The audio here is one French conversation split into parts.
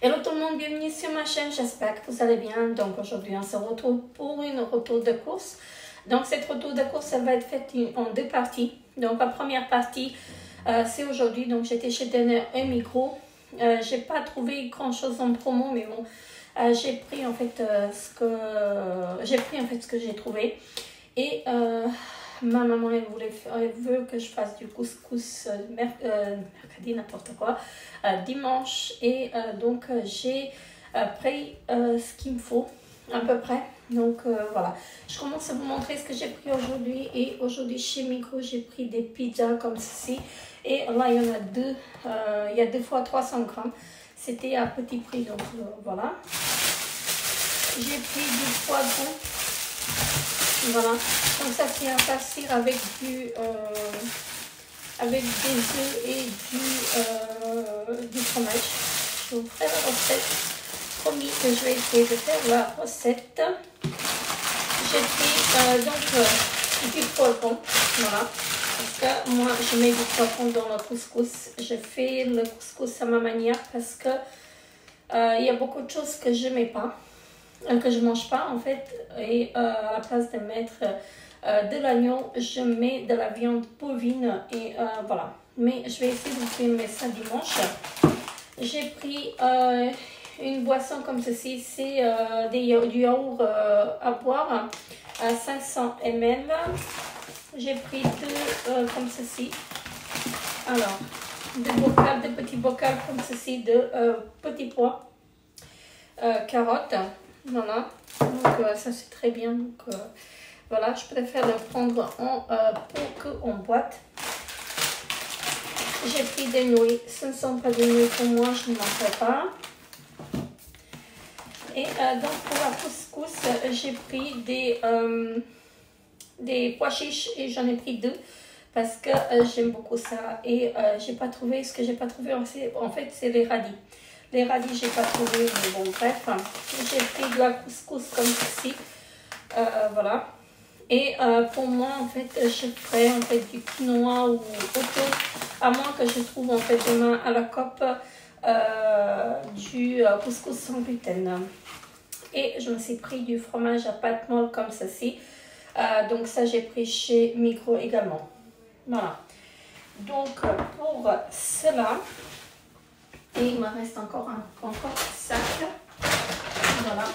Hello tout le monde, bienvenue sur ma chaîne, j'espère que vous allez bien. Donc aujourd'hui on se retrouve pour une retour de course. Donc cette retour de course elle va être faite en deux parties. Donc la première partie c'est aujourd'hui, donc j'étais chez Denner et Micro. J'ai pas trouvé grand chose en promo, mais bon, j'ai pris en fait ce que j'ai trouvé. Et ma maman elle veut que je fasse du couscous mercredi, n'importe quoi, dimanche. Et donc j'ai pris ce qu'il me faut à peu près. Donc voilà, je commence à vous montrer ce que j'ai pris aujourd'hui. Et aujourd'hui chez Micro j'ai pris des pizzas comme ceci. Et là il y en a deux, il y a 2 fois 300 grammes. C'était à petit prix, donc voilà. J'ai pris du poivron. Voilà, donc ça c'est à farcir avec avec des œufs et du fromage. Je vous ferai la recette. Promis que je vais essayer de faire la recette. J'ai pris du poivron, voilà, parce que moi je mets du poivron dans le couscous. Je fais le couscous à ma manière parce que il y a beaucoup de choses que je mets pas, que je mange pas en fait, et à la place de mettre de l'agneau, je mets de la viande bovine et voilà. Mais je vais essayer de vous filmer ça dimanche. J'ai pris une boisson comme ceci, c'est du yaourt à boire à 500 ml. J'ai pris deux comme ceci. Alors, deux petits bocaux comme ceci de petits pois, carottes. Voilà, donc ça c'est très bien. Donc voilà, je préfère le prendre en boîte. J'ai pris des nouilles, ce ne sont pas des nouilles pour moi, je ne m'en fais pas. Et donc pour la couscous, j'ai pris des pois chiches et j'en ai pris deux parce que j'aime beaucoup ça. Et j'ai pas trouvé, ce que j'ai pas trouvé en fait c'est les radis. Les radis j'ai pas trouvé, mais bon bref. J'ai pris de la couscous comme ceci, voilà. Et pour moi en fait je ferai en fait du quinoa ou auto, à moins que je trouve en fait demain à la COP du couscous sans gluten. Et je me suis pris du fromage à pâte molle comme ceci. Donc ça j'ai pris chez Micro également. Voilà. Donc pour cela, et il me reste encore un sac. Voilà.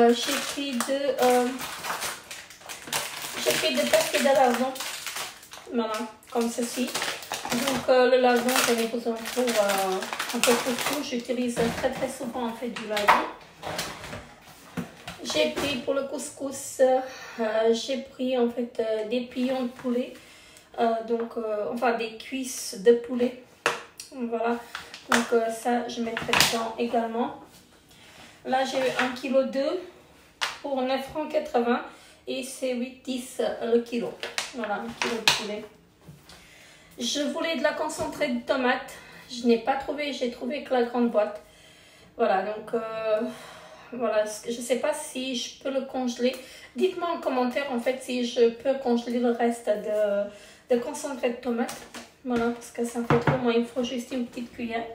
J'ai pris deux paquets de lardons. Voilà, comme ceci. Donc le lardon, j'en ai besoin pour un peu pour tout. J'utilise très très souvent en fait du lardon. J'ai pris pour le couscous, j'ai pris en fait des pilons de poulet. Enfin des cuisses de poulet. Voilà, donc ça je mettrai dedans également. Là j'ai eu 1,2 kg pour 9,80 francs et c'est 8,10 le kilo. Voilà, 1 kg de poulet. Je voulais de la concentrée de tomates, je n'ai pas trouvé, j'ai trouvé que la grande boîte. Voilà, donc voilà, je ne sais pas si je peux le congeler. Dites-moi en commentaire en fait si je peux congeler le reste de concentré de tomates. Voilà, parce que ça fait trop, moi il faut juste une petite cuillère.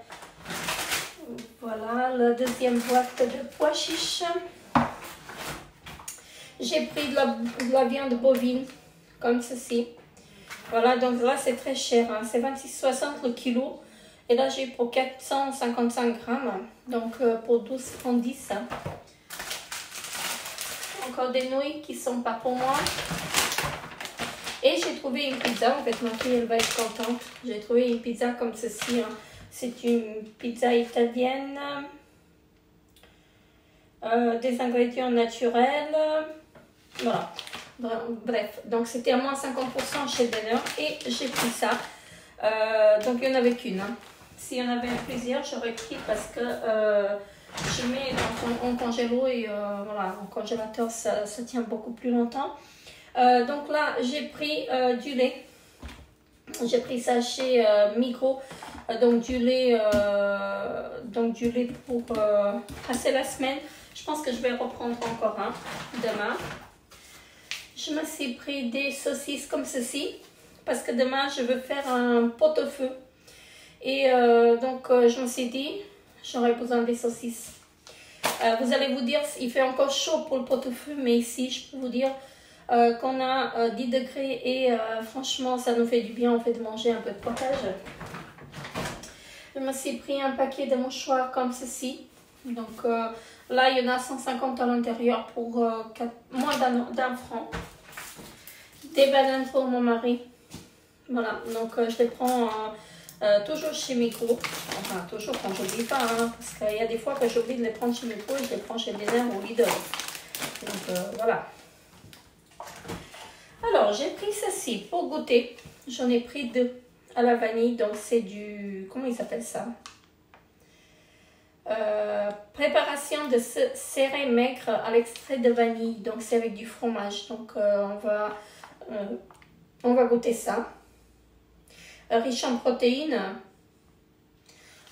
Voilà, la deuxième boîte de pois chiches. J'ai pris de la viande bovine, comme ceci. Voilà, donc là c'est très cher, hein. C'est 26,60 le kilo. Et là j'ai pour 455 grammes, donc pour 12,10 francs. Hein. Encore des nouilles qui ne sont pas pour moi. Et j'ai trouvé une pizza, en fait ma fille elle va être contente. J'ai trouvé une pizza comme ceci, hein. C'est une pizza italienne, des ingrédients naturels, voilà. Bref, donc c'était à moins 50% chez Denner et j'ai pris ça. Donc il n'y en avait qu'une. Hein. S'il y en avait plusieurs, j'aurais pris parce que je mets en congélo et voilà, en congélateur ça tient beaucoup plus longtemps. Donc là j'ai pris du lait. J'ai pris ça chez Migros, donc du lait pour passer la semaine. Je pense que je vais reprendre encore un demain. Je me suis pris des saucisses comme ceci parce que demain je veux faire un pot-au-feu Et donc, je me suis dit, j'aurais besoin des saucisses. Vous allez vous dire, il fait encore chaud pour le pot-au-feu, mais ici, je peux vous dire qu'on a 10 degrés et franchement, ça nous fait du bien en fait de manger un peu de potage. Je me suis pris un paquet de mouchoirs comme ceci. Donc là, il y en a 150 à l'intérieur pour moins d'un franc. Des bananes pour mon mari. Voilà, donc je les prends toujours chez Migros. Enfin, toujours quand j'oublie pas, hein, parce qu'il y a des fois que j'oublie de les prendre chez Migros et je les prends chez Désert ou Lidl. Donc voilà. Alors, j'ai pris ceci pour goûter. J'en ai pris 2 à la vanille. Donc, c'est du... Comment il s'appelle ça? Préparation de céréales maigres à l'extrait de vanille. Donc, c'est avec du fromage. Donc, on va goûter ça. Riche en protéines.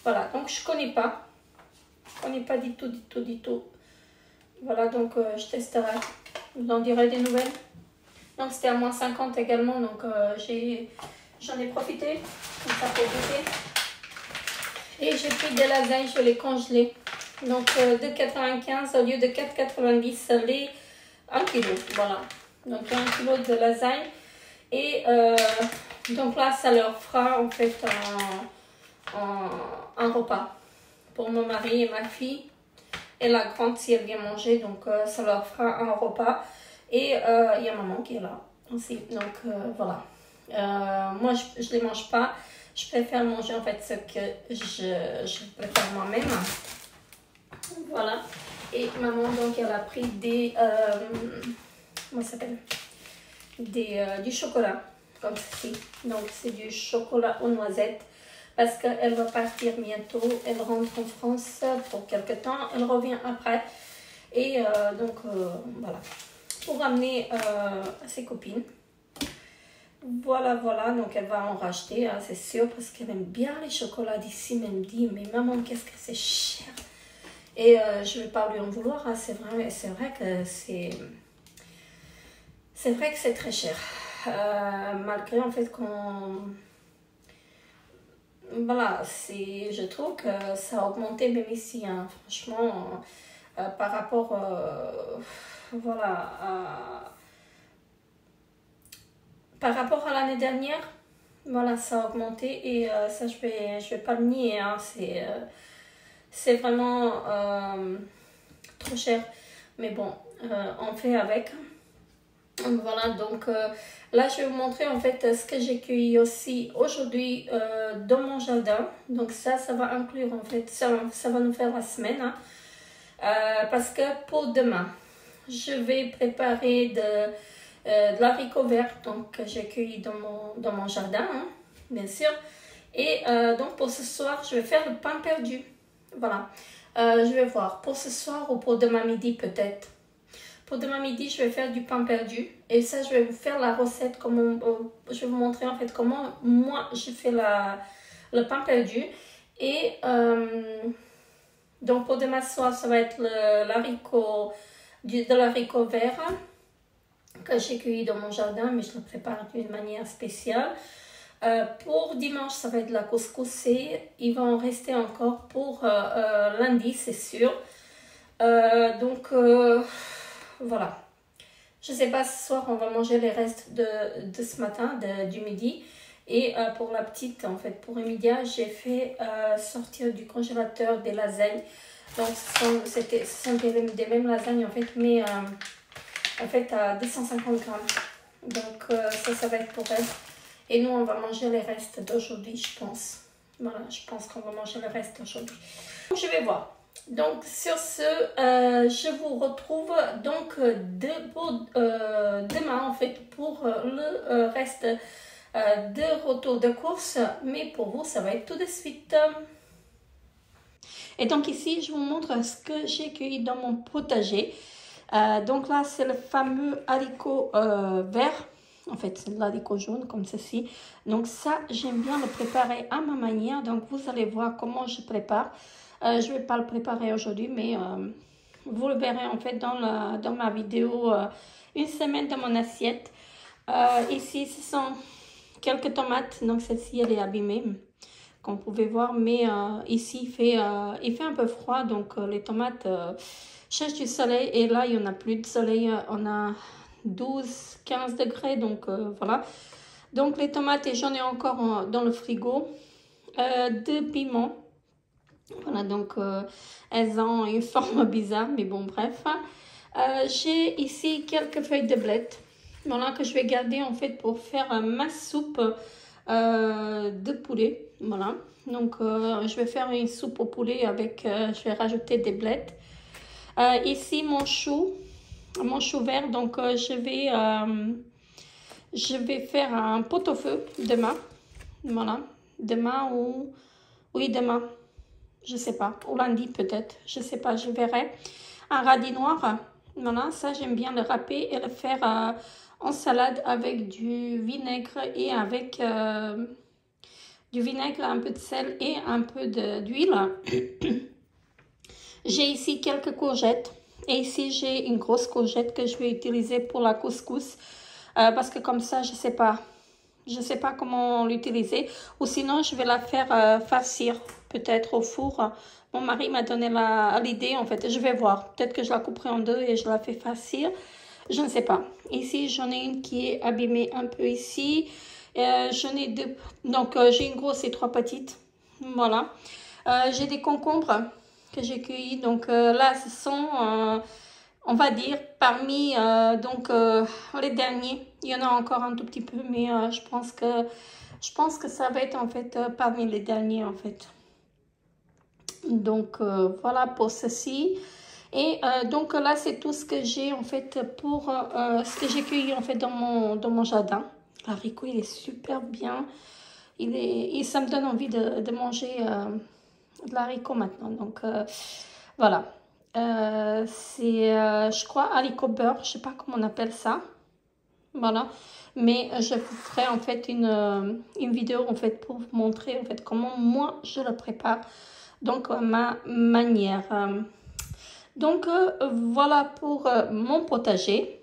Voilà, donc je connais pas. Je connais pas du tout. Voilà, donc je testerai. Je vous en dirai des nouvelles. Donc c'était à moins 50 également, donc j'en ai profité comme ça pour goûter. Et j'ai pris des lasagnes, je les congelées. Donc 2,95 au lieu de 4,90 les 1 kg. Voilà, donc 1 kg de lasagne. Et donc là, ça leur fera en fait un repas pour mon mari et ma fille. Et la grande, si elle vient manger, donc ça leur fera un repas. Et il y a maman qui est là aussi. Donc voilà. Moi, je ne les mange pas. Je préfère manger en fait ce que je préfère moi-même. Voilà. Et maman, donc, elle a pris des... comment ça s'appelle? Du chocolat, comme ceci. Donc, c'est du chocolat aux noisettes. Parce qu'elle va partir bientôt. Elle rentre en France pour quelques temps. Elle revient après. Et donc, voilà. Pour ramener à ses copines. Voilà. Donc, elle va en racheter, hein, c'est sûr. Parce qu'elle aime bien les chocolats d'ici. Mais elle me dit, mais maman, qu'est-ce que c'est cher. Et je ne vais pas lui en vouloir. Hein, c'est vrai que c'est... C'est vrai que c'est très cher. Malgré en fait qu'on... Voilà, je trouve que ça a augmenté même ici, hein, franchement, par rapport, voilà, par rapport à l'année dernière, voilà, ça a augmenté et ça je vais pas le nier, hein, c'est vraiment trop cher, mais bon, on fait avec. Voilà, donc là je vais vous montrer en fait ce que j'ai cueilli aussi aujourd'hui dans mon jardin. Donc ça va inclure en fait, ça va nous faire la semaine, hein. Parce que pour demain je vais préparer de l'haricot vert, donc que j'ai cueilli dans mon jardin, hein, bien sûr. Et donc pour ce soir je vais faire le pain perdu. Voilà, je vais voir pour ce soir ou pour demain midi peut-être. Pour demain midi, je vais faire du pain perdu. Et ça, je vais vous faire la recette. Je vais vous montrer en fait comment moi, je fais le pain perdu. Et donc, pour demain soir, ça va être de l'haricot vert que j'ai cueilli dans mon jardin. Mais je le prépare d'une manière spéciale. Pour dimanche, ça va être de la couscous. Et il va en rester encore pour lundi, c'est sûr. Donc... voilà, je sais pas, ce soir on va manger les restes de ce matin, du midi. Et pour la petite, en fait, pour Emilia, j'ai fait sortir du congélateur des lasagnes. Donc ce sont des mêmes lasagnes en fait, mais en fait à 250 grammes. Donc ça va être pour elle. Et nous on va manger les restes d'aujourd'hui, je pense. Voilà, je pense qu'on va manger les restes d'aujourd'hui. Je vais voir. Donc sur ce, je vous retrouve donc demain en fait pour le reste de retour de course, mais pour vous ça va être tout de suite. Et donc ici je vous montre ce que j'ai cueilli dans mon potager. Donc là c'est le fameux haricot vert. En fait, c'est de l'haricot jaune comme ceci. Donc ça, j'aime bien le préparer à ma manière. Donc vous allez voir comment je prépare. Je ne vais pas le préparer aujourd'hui, mais vous le verrez en fait dans ma vidéo une semaine dans mon assiette. Ici, ce sont quelques tomates. Donc celle-ci, elle est abîmée. comme vous pouvez voir, mais ici il fait un peu froid, donc les tomates cherchent du soleil, et là il n'y en a plus de soleil, on a 12-15 degrés, donc voilà. Donc les tomates, et j'en ai encore dans le frigo, 2 piments, voilà, donc elles ont une forme bizarre, mais bon, bref. J'ai ici quelques feuilles de bled, voilà, que je vais garder en fait pour faire ma soupe de poulet, voilà. Donc je vais faire une soupe au poulet avec, je vais rajouter des bleds. Ici mon chou vert, donc je vais faire un pot-au-feu demain, voilà, demain ou, oui, demain, je sais pas, ou lundi peut-être, je sais pas, je verrai. Un radis noir, voilà, ça j'aime bien le râper et le faire en salade avec du vinaigre et avec du vinaigre, un peu de sel et un peu d'huile. J'ai ici quelques courgettes, et ici j'ai une grosse courgette que je vais utiliser pour la couscous, parce que comme ça je sais pas comment l'utiliser, ou sinon je vais la faire farcir peut-être au four. Mon mari m'a donné l'idée en fait, je vais voir, peut-être que je la couperai en deux et je la fais farcir, je ne sais pas. Ici j'en ai une qui est abîmée un peu ici, j'en ai deux, donc j'ai une grosse et 3 petites, voilà. J'ai des concombres que j'ai cueillis, donc là ce sont on va dire parmi les derniers. Il y en a encore un tout petit peu, mais je pense que ça va être en fait parmi les derniers en fait. Donc voilà pour ceci. Et donc là c'est tout ce que j'ai en fait pour ce que j'ai cueilli en fait dans mon jardin. L'haricot il est super bien. Ça me donne envie de manger de l'haricot maintenant. Donc voilà. C'est je crois haricot beurre, je sais pas comment on appelle ça, voilà, mais je vous ferai en fait une vidéo en fait pour vous montrer en fait comment moi je le prépare, donc ma manière. Donc voilà pour mon potager.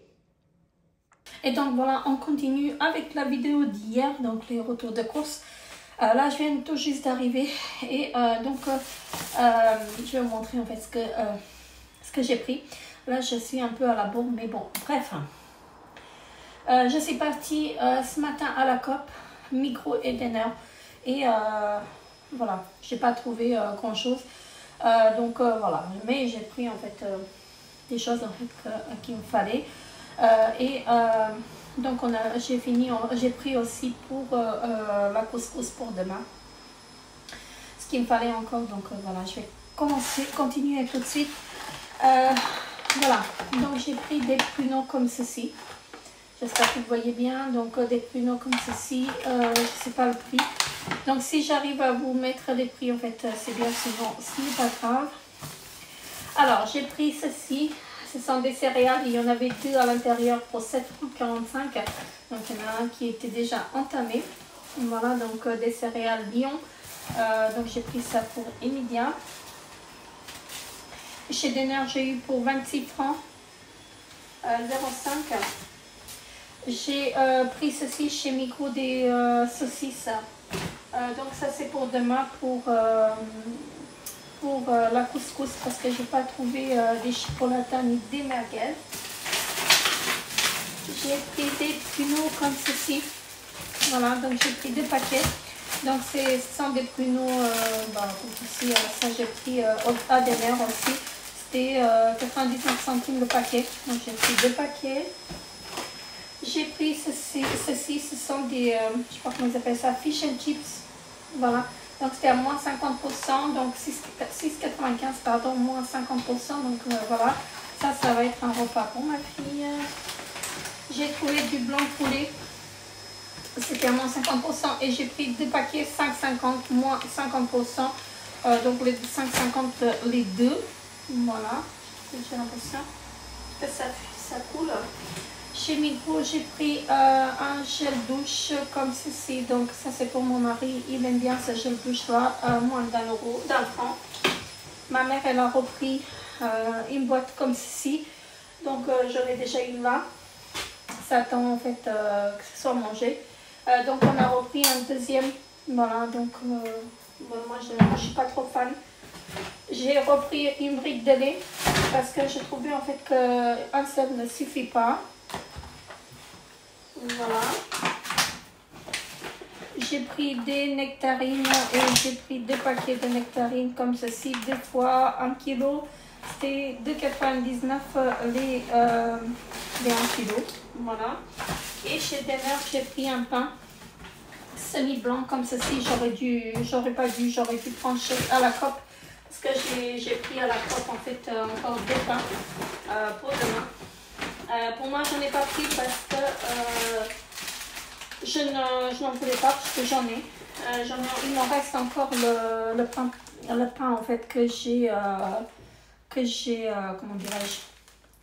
Et donc voilà, on continue avec la vidéo d'hier, donc les retours de course. Là je viens tout juste d'arriver, et je vais vous montrer en fait ce que j'ai pris. Là je suis un peu à la bourre, mais bon, bref. Je suis partie ce matin à la COP, Micro et Denner, et voilà, j'ai pas trouvé grand chose, donc voilà, mais j'ai pris en fait des choses en fait qu'il me fallait, donc j'ai pris aussi pour la couscous pour demain ce qu'il me fallait encore, donc voilà, je vais continuer tout de suite. Voilà, donc j'ai pris des pruneaux comme ceci. J'espère que vous voyez bien, donc des pruneaux comme ceci, je ne sais pas le prix. Donc si j'arrive à vous mettre les prix, en fait, c'est bien souvent, ce n'est pas grave. Alors, j'ai pris ceci, ce sont des céréales, il y en avait deux à l'intérieur pour 7,45 €. Donc il y en a un qui était déjà entamé. Voilà, donc des céréales Lion. Donc j'ai pris ça pour Emilia. Chez Denner, j'ai eu pour 26 francs, 0,5. J'ai pris ceci chez Micro, des saucisses. Donc ça c'est pour demain pour la couscous, parce que je n'ai pas trouvé des chipolatas ni des merguez. J'ai pris des pruneaux comme ceci. Voilà, donc j'ai pris 2 paquets. Donc ce sont des pruneaux, comme ceci, ça j'ai pris à Denner aussi. C'était 99 centimes le paquet. Donc j'ai pris 2 paquets. J'ai pris ceci, ce sont des, je ne sais pas comment ils appellent ça, fish and chips. Voilà, donc c'était à moins 50%, donc 6,95 pardon, moins 50%. Donc voilà, ça va être un repas pour ma fille. J'ai trouvé du blanc de poulet, c'était à moins 50%, et j'ai pris 2 paquets 5,50, moins 50%. Donc les 5,50 les deux. Voilà, j'ai l'impression que ça coule. Chez Micro, j'ai pris un gel douche comme ceci. Donc ça c'est pour mon mari, il aime bien ce gel douche là, moins d'1 franc. Ma mère elle a repris une boîte comme ceci. Donc j'en ai déjà une là. Ça attend en fait que ce soit mangé. Donc on a repris un deuxième. Voilà, donc Bon, moi, je suis pas trop fan. J'ai repris une brique de lait parce que je trouvais en fait qu'un seul ne suffit pas. Voilà. J'ai pris des nectarines et j'ai pris 2 paquets de nectarines comme ceci, 2 fois 1 kg. C'était 2,99 les 1 kg. Voilà. Et chez Denner, j'ai pris un pain semi-blanc comme ceci. J'aurais dû prendre à la cope parce que j'ai pris à la cope en fait encore 2 pains pour demain. Pour moi, j'en ai pas pris parce que je n'en voulais pas parce que j'en ai. Il m'en reste encore le pain en fait que j'ai comment dirais-je,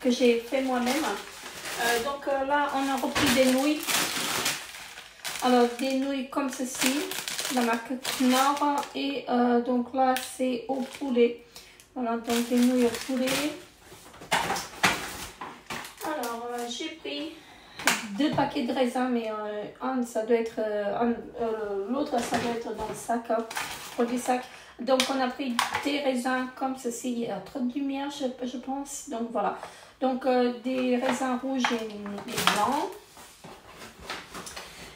que j'ai fait moi-même. Donc là, on a repris des nouilles. Alors, des nouilles comme ceci, la marque Knorr. Et donc là, c'est au poulet. Voilà, donc des nouilles au poulet. Alors, j'ai pris 2 paquets de raisins, mais ça doit être l'autre, ça doit être dans le sac, pour du sac. Donc, on a pris des raisins comme ceci. Il y a trop de lumière, je pense. Donc, voilà. Donc, des raisins rouges et blancs.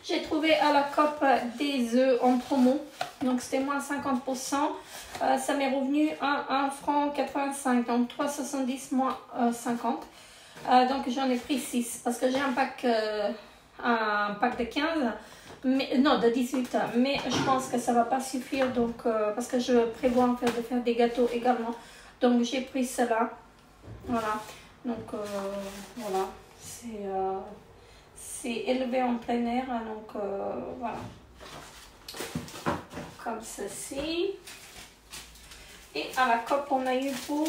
J'ai trouvé à la Coop des œufs en promo. Donc, c'était moins 50%. Ça m'est revenu à 1,85 €. Donc, 3,70 moins 50. Donc, j'en ai pris 6 parce que j'ai un pack de 15. Mais, non, de 18. Mais je pense que ça ne va pas suffire. Donc, parce que je prévois en fait de faire des gâteaux également. Donc, j'ai pris cela. Voilà. Donc, voilà. C'est élevé en plein air. Donc, voilà. Comme ceci. Et à la Coop, on a eu pour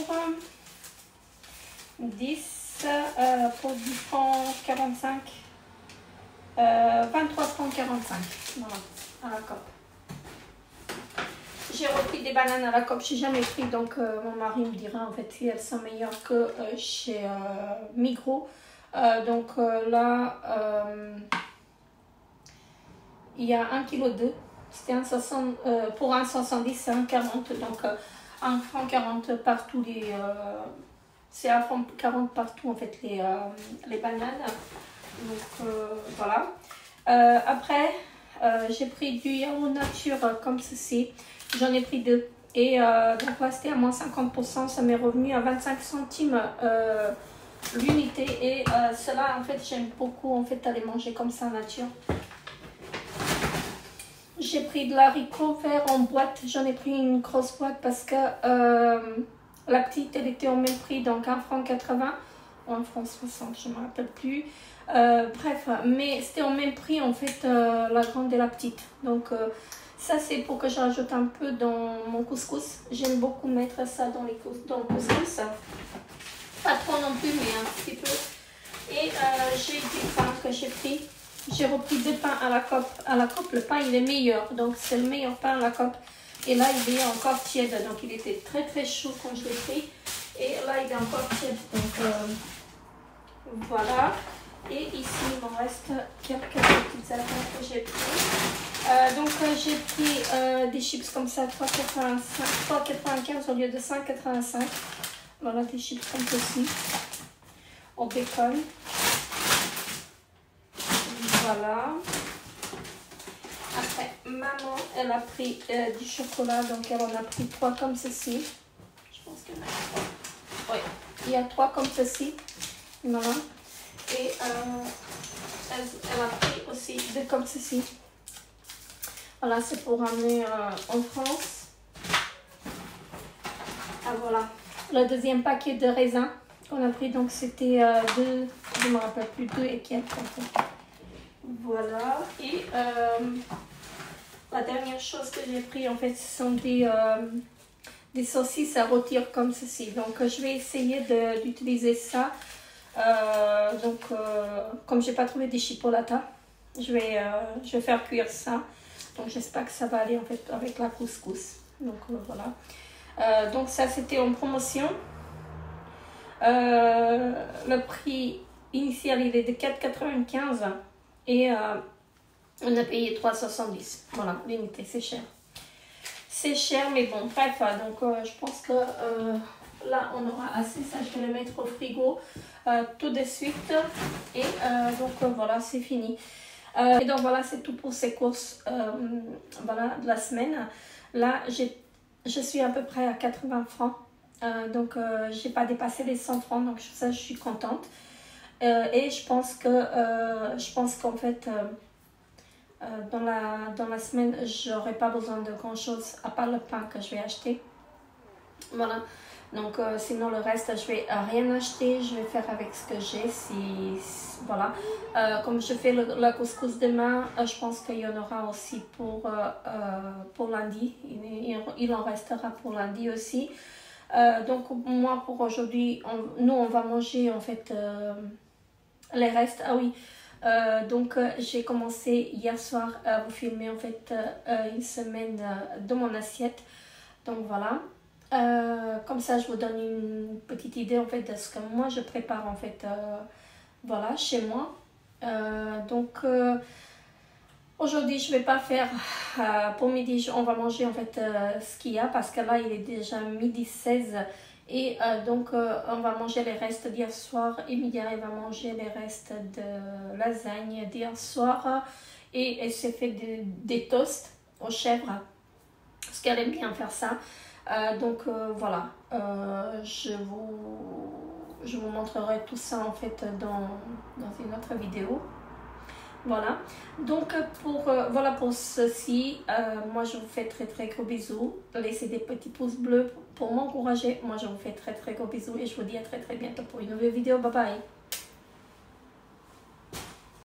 10. Pour 10 francs 45. 23 francs 45. Voilà. À la Coop. J'ai repris des bananes à la Coop, j'ai jamais pris, donc mon mari me dira en fait si elles sont meilleures que chez Migros. Donc là, il y a 1,2 kg. C'était pour 1,70 €, c'est 1,40 €. Donc 1 franc 40 partout c'est 1 franc 40 partout en fait les bananes. Donc voilà. Après, j'ai pris du yaourt nature comme ceci. J'en ai pris 2. Et donc là, c'était à moins 50%. Ça m'est revenu à 25 centimes l'unité. Et cela, en fait, j'aime beaucoup en fait aller manger comme ça nature. J'ai pris de l'haricot vert en boîte. J'en ai pris une grosse boîte parce que la petite, elle était au même prix. Donc 1 franc 80 ou 1 franc 60, je ne me rappelle plus. Bref, mais c'était au même prix en fait, la grande et la petite. Donc ça c'est pour que je rajoute un peu dans mon couscous. J'aime beaucoup mettre ça dans le couscous. Pas trop non plus, mais un petit peu. Et j'ai du pain que j'ai pris. J'ai repris 2 pains à la Coop. À la Coop, le pain il est meilleur. Donc c'est le meilleur pain à la Coop. Et là il est encore tiède. Donc il était très très chaud quand je l'ai pris. Et là il est encore tiède. Donc voilà. Et ici, il me reste quelques petites affaires que j'ai pris. Donc, j'ai pris des chips comme ça, 3,95 au lieu de 5,85. Voilà, des chips comme ceci, au bacon. Voilà. Après, maman, elle a pris du chocolat, donc elle en a pris 3 comme ceci. Je pense qu'il y en a 3. Oui, il y a 3 comme ceci. Voilà. Et elle a pris aussi 2 comme ceci. Voilà, c'est pour ramener en France. Ah, voilà. Le deuxième paquet de raisins qu'on a pris, donc c'était 2, je ne me rappelle plus, 2 et quelques. Voilà. Et la dernière chose que j'ai pris, en fait, ce sont des saucisses à rôtir comme ceci. Donc, je vais essayer d'utiliser ça. Comme j'ai pas trouvé des chipolatas, je vais faire cuire ça. Donc j'espère que ça va aller en fait avec la couscous. Donc voilà. Donc ça c'était en promotion. Le prix initial il est de 4,95 et on a payé 3,70. Voilà, l'unité c'est cher. c'est cher, mais bon, bref, donc je pense que là, on aura assez. Ça, je vais le mettre au frigo tout de suite. Et donc, voilà, c'est fini. Et donc, voilà, c'est tout pour ces courses voilà, de la semaine. Là, je suis à peu près à 80 francs. Donc, j'ai pas dépassé les 100 francs. Donc, ça, je suis contente. Et je pense qu'en fait... dans la semaine, j'aurai pas besoin de grand chose à part le pain que je vais acheter. Voilà. Donc, sinon, le reste, je vais rien acheter. Je vais faire avec ce que j'ai. Voilà. Comme je fais la couscous demain, je pense qu'il y en aura aussi pour lundi. Il en restera pour lundi aussi. Donc, moi, pour aujourd'hui, nous, on va manger en fait les restes. Ah oui. Donc j'ai commencé hier soir à vous filmer en fait une semaine de mon assiette. Donc voilà. Comme ça je vous donne une petite idée en fait de ce que moi je prépare en fait voilà chez moi. Donc aujourd'hui je vais pas faire pour midi, on va manger en fait ce qu'il y a parce que là il est déjà midi 16. Et donc, on va manger les restes d'hier soir. Emilia, elle va manger les restes de lasagne d'hier soir. Et elle s'est fait des toasts aux chèvres. Parce qu'elle aime bien faire ça. Donc, voilà. Je vous montrerai tout ça, en fait, dans une autre vidéo. Voilà, donc voilà pour ceci, moi je vous fais très gros bisous, laissez des petits pouces bleus pour m'encourager, moi je vous fais très gros bisous et je vous dis à très bientôt pour une nouvelle vidéo, bye bye.